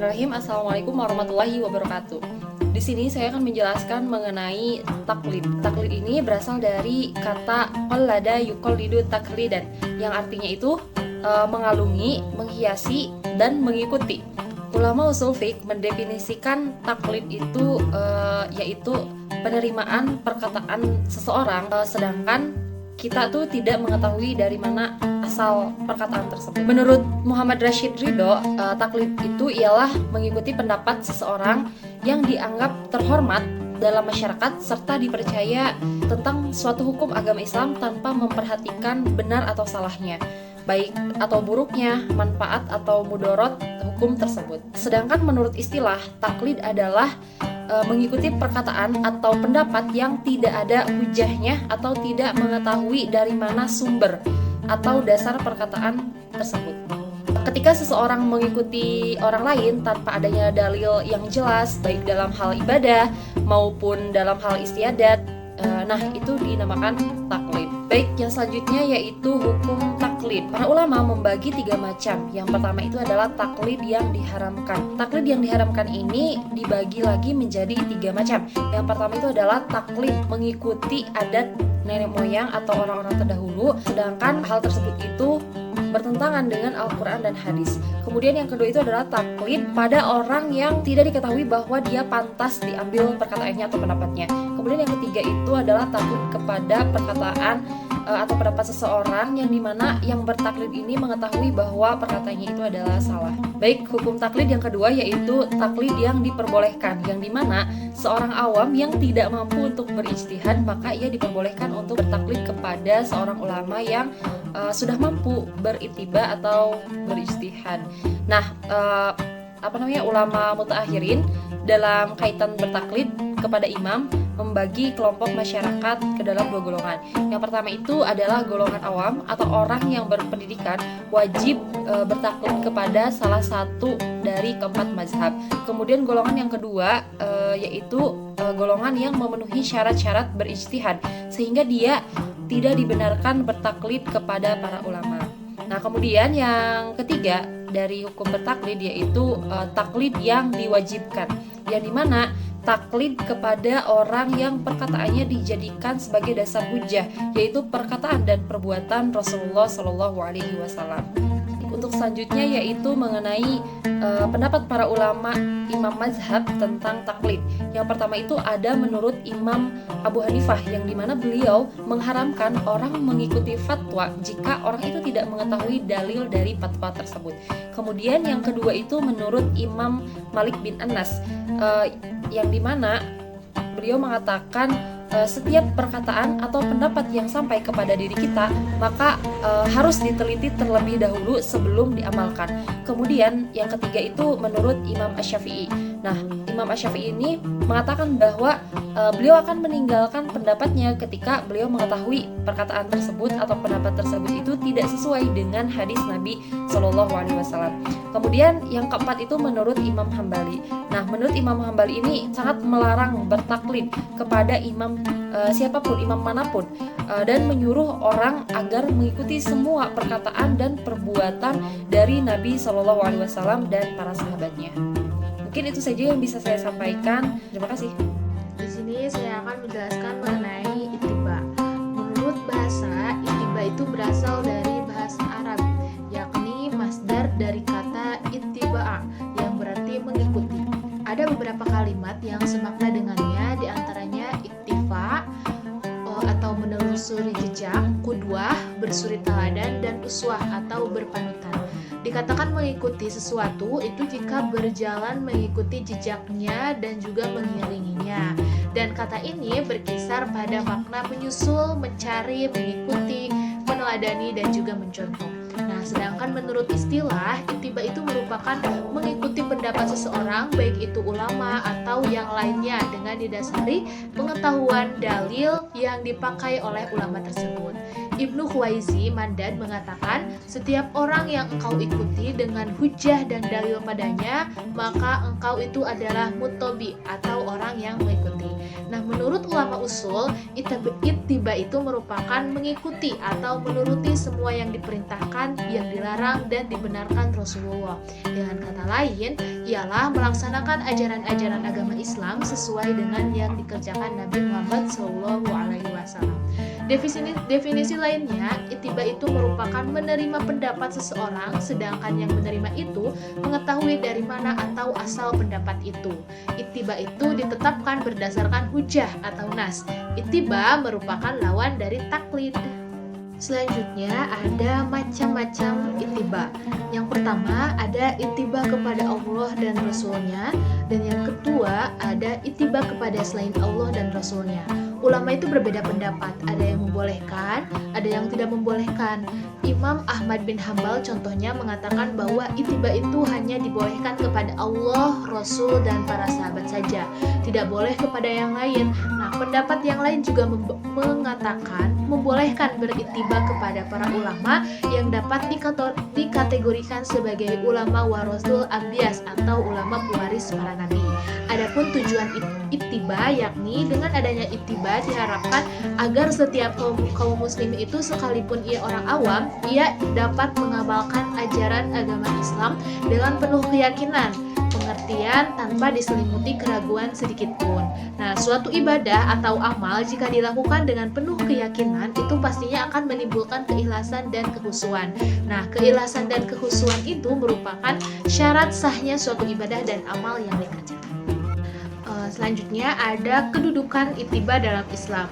Bismillahirrahmanirrahim. Assalamualaikum warahmatullahi wabarakatuh. Di sini saya akan menjelaskan mengenai taklid. Taklid ini berasal dari kata qallada yuqallidu taqlidan, yang artinya itu mengalungi, menghiasi, dan mengikuti. Ulama usul fiqh mendefinisikan taklid itu yaitu penerimaan perkataan seseorang, sedangkan kita tuh tidak mengetahui dari mana asal perkataan tersebut. Menurut Muhammad Rashid Ridho, taklid itu ialah mengikuti pendapat seseorang yang dianggap terhormat dalam masyarakat serta dipercaya tentang suatu hukum agama Islam tanpa memperhatikan benar atau salahnya, baik atau buruknya, manfaat atau mudorot hukum tersebut. Sedangkan menurut istilah, taklid adalah mengikuti perkataan atau pendapat yang tidak ada hujahnya atau tidak mengetahui dari mana sumber atau dasar perkataan tersebut. Ketika seseorang mengikuti orang lain tanpa adanya dalil yang jelas, baik dalam hal ibadah maupun dalam hal istiadat, nah itu dinamakan taklid. Baik, yang selanjutnya yaitu hukum taklid. Para ulama membagi 3 macam. Yang pertama itu adalah taklid yang diharamkan. Taklid yang diharamkan ini dibagi lagi menjadi 3 macam. Yang pertama itu adalah taklid mengikuti adat nenek moyang atau orang-orang terdahulu, sedangkan hal tersebut itu bertentangan dengan Al-Quran dan hadis. Kemudian yang kedua itu adalah taklid pada orang yang tidak diketahui bahwa dia pantas diambil perkataannya atau pendapatnya. Kemudian yang ketiga itu adalah taklid kepada perkataan atau pendapat seseorang yang dimana yang bertaklid ini mengetahui bahwa perkataannya itu adalah salah. Baik, hukum taklid yang kedua yaitu taklid yang diperbolehkan, yang dimana seorang awam yang tidak mampu untuk berijtihad maka ia diperbolehkan untuk bertaklid kepada seorang ulama yang sudah mampu berittiba atau berijtihad. Nah, ulama mutaakhirin dalam kaitan bertaklid kepada imam membagi kelompok masyarakat ke dalam 2 golongan. Yang pertama itu adalah golongan awam atau orang yang berpendidikan wajib bertaklid kepada salah satu dari keempat mazhab. Kemudian golongan yang kedua yaitu golongan yang memenuhi syarat-syarat berijtihad sehingga dia tidak dibenarkan bertaklid kepada para ulama. Nah, kemudian yang ketiga dari hukum bertaklid yaitu taklid yang diwajibkan, yang dimana taklid kepada orang yang perkataannya dijadikan sebagai dasar hujah, yaitu perkataan dan perbuatan Rasulullah Shallallahu Alaihi Wasallam. Untuk selanjutnya yaitu mengenai pendapat para ulama imam mazhab tentang taklid. Yang pertama itu ada menurut Imam Abu Hanifah, yang dimana beliau mengharamkan orang mengikuti fatwa jika orang itu tidak mengetahui dalil dari fatwa tersebut. Kemudian yang kedua itu menurut Imam Malik bin Anas, yang dimana beliau mengatakan setiap perkataan atau pendapat yang sampai kepada diri kita maka harus diteliti terlebih dahulu sebelum diamalkan. Kemudian yang ketiga itu menurut Imam Asy-Syafi'i. Nah, Imam Asy-Syafi'i ini mengatakan bahwa beliau akan meninggalkan pendapatnya ketika beliau mengetahui perkataan tersebut atau pendapat tersebut itu tidak sesuai dengan hadis Nabi Shallallahu Alaihi Wasallam. Kemudian yang keempat itu menurut Imam Hambali. Nah, menurut Imam Hambali ini sangat melarang bertaklid kepada imam siapapun, imam manapun, dan menyuruh orang agar mengikuti semua perkataan dan perbuatan dari Nabi Shallallahu Alaihi Wasallam dan para sahabatnya. Mungkin itu saja yang bisa saya sampaikan. Terima kasih. Di sini saya akan menjelaskan mengenai ittiba. Menurut bahasa, ittiba itu berasal dari bahasa Arab, yakni masdar dari kata ittiba yang berarti mengikuti. Ada beberapa kalimat yang semakna dengannya, diantaranya iktifa atau menelusuri jejak, qudwah, bersuri teladan, dan uswah atau berpanutan. Dikatakan mengikuti sesuatu itu jika berjalan mengikuti jejaknya dan juga mengiringinya. Dan kata ini berkisar pada makna menyusul, mencari, mengikuti, meneladani, dan juga mencontoh. Nah, sedangkan menurut istilah, ittiba itu merupakan mengikuti pendapat seseorang, baik itu ulama atau yang lainnya, dengan didasari pengetahuan dalil yang dipakai oleh ulama tersebut. Ibnu Khwaizi Mandad mengatakan, setiap orang yang engkau ikuti dengan hujah dan dalil padanya, maka engkau itu adalah mutobi atau orang yang mengikuti. Nah, menurut ulama ulama usul, ittiba itu merupakan mengikuti atau menuruti semua yang diperintahkan, yang dilarang dan dibenarkan Rasulullah. Dengan kata lain, ialah melaksanakan ajaran-ajaran agama Islam sesuai dengan yang dikerjakan Nabi Muhammad SAW. Definisi lainnya, ittiba itu merupakan menerima pendapat seseorang, sedangkan yang menerima itu mengetahui dari mana atau asal pendapat itu. Ittiba itu ditetapkan berdasarkan hujah atau nas. Ittiba merupakan lawan dari taklid. Selanjutnya ada macam-macam ittiba. Yang pertama ada ittiba kepada Allah dan Rasulnya, dan yang kedua ada ittiba kepada selain Allah dan Rasulnya. Ulama itu berbeda pendapat, ada yang membolehkan, ada yang tidak membolehkan. Imam Ahmad bin Hambal contohnya mengatakan bahwa ittiba itu hanya dibolehkan kepada Allah, Rasul, dan para sahabat saja, tidak boleh kepada yang lain. Nah, pendapat yang lain juga mengatakan membolehkan berittiba kepada para ulama yang dapat dikategorikan sebagai ulama warasul ambiyas atau ulama pewaris para nabi. Adapun tujuan ittiba, yakni dengan adanya ittiba diharapkan agar setiap kaum muslim itu sekalipun ia orang awam, ia dapat mengamalkan ajaran agama Islam dengan penuh keyakinan, pengertian tanpa diselimuti keraguan sedikit pun. Nah, suatu ibadah atau amal jika dilakukan dengan penuh keyakinan itu pastinya akan menimbulkan keikhlasan dan kekhusyuan. Nah, keikhlasan dan kekhusyuan itu merupakan syarat sahnya suatu ibadah dan amal yang dikerjakan. Selanjutnya ada kedudukan ittiba dalam Islam.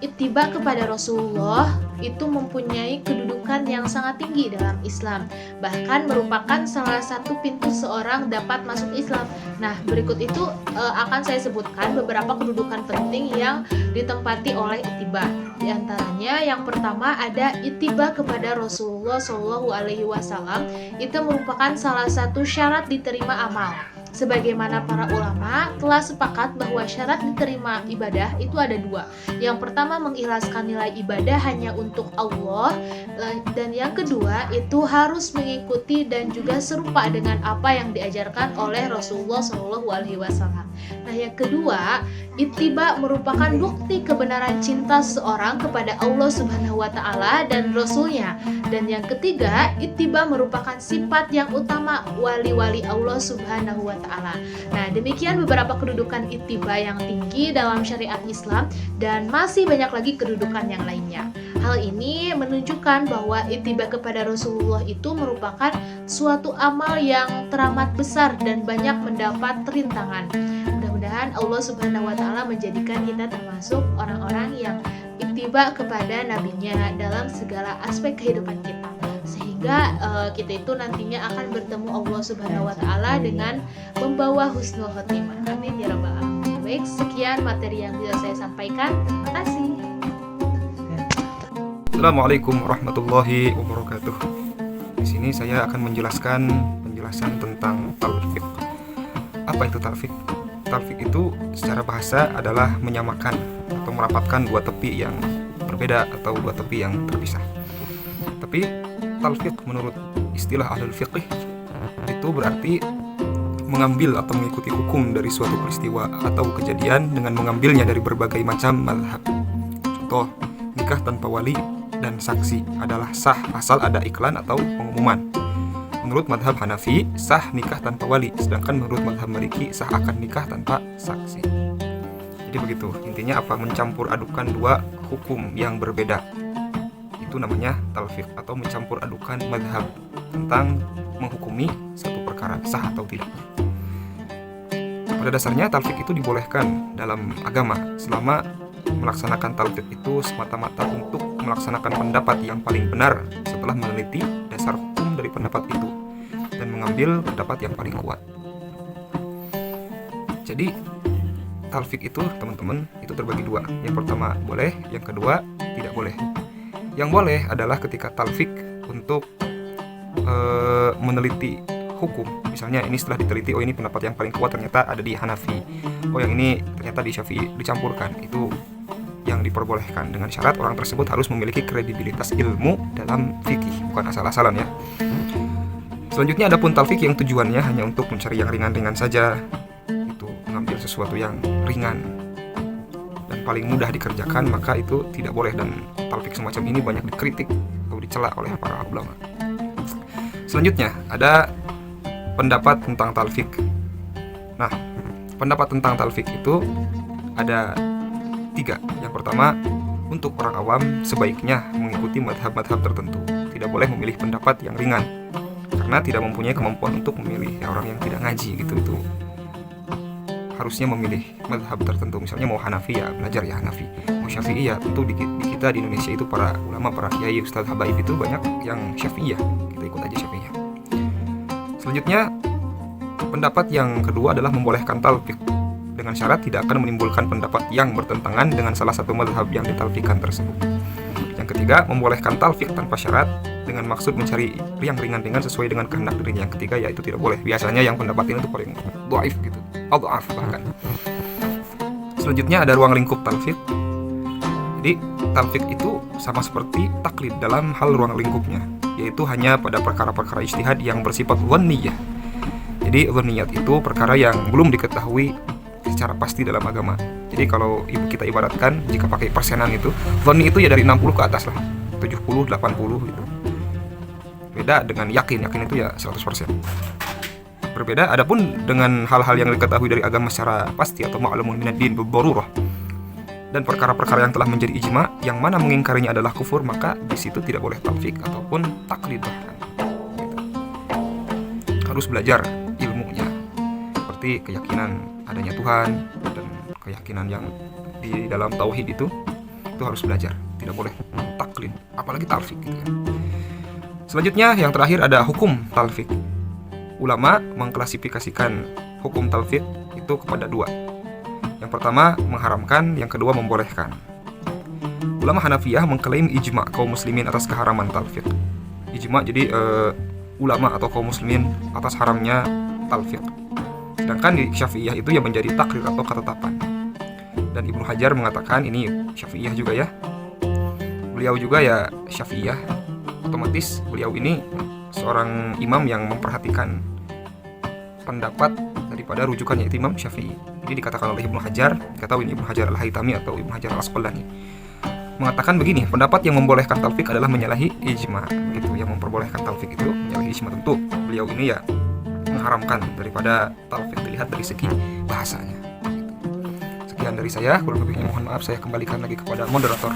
Ittiba kepada Rasulullah itu mempunyai kedudukan yang sangat tinggi dalam Islam, bahkan merupakan salah satu pintu seorang dapat masuk Islam. Nah, berikut itu akan saya sebutkan beberapa kedudukan penting yang ditempati oleh ittiba. Di antaranya yang pertama ada ittiba kepada Rasulullah SAW. Itu merupakan salah satu syarat diterima amal. Sebagaimana para ulama telah sepakat bahwa syarat diterima ibadah itu ada dua. Yang pertama mengikhlaskan nilai ibadah hanya untuk Allah, dan yang kedua itu harus mengikuti dan juga serupa dengan apa yang diajarkan oleh Rasulullah SAW. Nah, yang kedua, ittiba merupakan bukti kebenaran cinta seseorang kepada Allah Subhanahu wa Ta'ala dan Rasulnya. Dan yang ketiga, ittiba merupakan sifat yang utama wali-wali Allah Subhanahu wa Ta'ala. Nah, demikian beberapa kedudukan ittiba yang tinggi dalam syariat Islam, dan masih banyak lagi kedudukan yang lainnya. Hal ini menunjukkan bahwa ittiba kepada Rasulullah itu merupakan suatu amal yang teramat besar dan banyak mendapat rintangan. Mudah-mudahan Allah Subhanahu wa Ta'ala menjadikan kita termasuk orang-orang yang ittiba kepada nabinya dalam segala aspek kehidupan kita, sehingga kita itu nantinya akan bertemu Allah Subhanahu wa Ta'ala dengan membawa husnul khotimah. Amin ya rabbal alamin. Baik, sekian materi yang bisa saya sampaikan. Terima kasih. Assalamualaikum warahmatullahi wabarakatuh. Di sini saya akan menjelaskan penjelasan tentang talfiq. Apa itu talfiq? Talfiq itu secara bahasa adalah menyamakan atau merapatkan dua tepi yang berbeda atau dua tepi yang terpisah. Tapi talfiq menurut istilah ahlul fiqh itu berarti mengambil atau mengikuti hukum dari suatu peristiwa atau kejadian dengan mengambilnya dari berbagai macam mazhab. Contoh, nikah tanpa wali dan saksi adalah sah asal ada iklan atau pengumuman. Menurut madhab Hanafi, sah nikah tanpa wali, sedangkan menurut madhab Maliki sah akan nikah tanpa saksi. Jadi begitu, intinya apa? Mencampur adukan dua hukum yang berbeda. Itu namanya talfiq atau mencampur adukan madhab tentang menghukumi satu perkara sah atau tidak. Pada dasarnya talfiq itu dibolehkan dalam agama selama melaksanakan talfiq itu semata-mata untuk melaksanakan pendapat yang paling benar setelah meneliti dasar hukum dari pendapat itu dan mengambil pendapat yang paling kuat. Jadi talfiq itu teman-teman itu terbagi dua. Yang pertama boleh, yang kedua tidak boleh. Yang boleh adalah ketika talfiq untuk meneliti hukum. Misalnya ini setelah diteliti, oh ini pendapat yang paling kuat ternyata ada di Hanafi. Oh yang ini ternyata di Syafi'i, dicampurkan. Itu yang diperbolehkan dengan syarat orang tersebut harus memiliki kredibilitas ilmu dalam fikih, bukan asal-asalan ya. Selanjutnya ada pun talfiq yang tujuannya hanya untuk mencari yang ringan-ringan saja. Itu mengambil sesuatu yang ringan dan yang paling mudah dikerjakan, maka itu tidak boleh, dan talfik semacam ini banyak dikritik atau dicela oleh para ulama. Selanjutnya ada pendapat tentang talfik. Nah, pendapat tentang talfik itu ada 3. Yang pertama, untuk orang awam sebaiknya mengikuti madhab-madhab tertentu, tidak boleh memilih pendapat yang ringan karena tidak mempunyai kemampuan untuk memilih. Orang yang tidak ngaji gitu itu harusnya memilih madhab tertentu. Misalnya mau Hanafi ya belajar ya Hanafi, mau Syafi'i ya tentu di kita di Indonesia itu para ulama, para kiai, ustadz, habaib itu banyak yang Syafi'iyah, kita ikut aja Syafi'iyah. Selanjutnya pendapat yang kedua adalah membolehkan talfik dengan syarat tidak akan menimbulkan pendapat yang bertentangan dengan salah satu madhab yang ditalfikan tersebut. Yang ketiga, membolehkan talfik tanpa syarat dengan maksud mencari yang ringan-ringan sesuai dengan kehendak dirinya. Yang ketiga yaitu tidak boleh. Biasanya yang pendapat ini itu paling dhaif gitu, adhaf bahkan. Selanjutnya ada ruang lingkup talfik. Jadi talfik itu sama seperti taklid dalam hal ruang lingkupnya, yaitu hanya pada perkara-perkara ijtihad yang bersifat dhanniyah. Jadi dhanniyat itu perkara yang belum diketahui secara pasti dalam agama. Jadi kalau kita ibaratkan jika pakai persenan itu, dhanni itu ya dari 60 ke atas lah, 70, 80 gitu. Beda dengan yakin itu ya 100%. Berbeda adapun dengan hal-hal yang diketahui dari agama secara pasti atau ma'lumun minad din bidarurah, dan perkara-perkara yang telah menjadi ijma yang mana mengingkarinya adalah kufur, maka di situ tidak boleh talfik ataupun taklid bahkan. Harus belajar ilmunya, seperti keyakinan adanya Tuhan dan keyakinan yang di dalam tauhid itu harus belajar, tidak boleh taklid apalagi talfik gitu ya. Selanjutnya yang terakhir ada hukum talfik. Ulama mengklasifikasikan hukum talfik itu kepada 2. Yang pertama mengharamkan, yang kedua membolehkan. Ulama Hanafiyah mengklaim ijma kaum muslimin atas keharaman talfik. Ijma jadi ulama atau kaum muslimin atas haramnya talfik. Sedangkan di Syafi'iyah itu yang menjadi takrir atau ketetapan. Dan Ibnu Hajar mengatakan ini Syafi'iyah juga ya. Beliau juga ya Syafi'iyah. Otomatis beliau ini seorang imam yang memperhatikan pendapat daripada rujukannya itu Imam Syafi'i. Jadi dikatakan oleh Ibnu Hajar, kita tahu ini Ibnu Hajar Al-Haytami atau Ibnu Hajar Al-Asqalani, mengatakan begini, pendapat yang membolehkan talfik adalah menyalahi ijma gitu. Yang memperbolehkan talfik itu menyalahi ijma, tentu beliau ini ya mengharamkan daripada talfik dilihat dari segi bahasanya gitu. Sekian dari saya, kurang lebihnya mohon maaf, saya kembalikan lagi kepada moderator.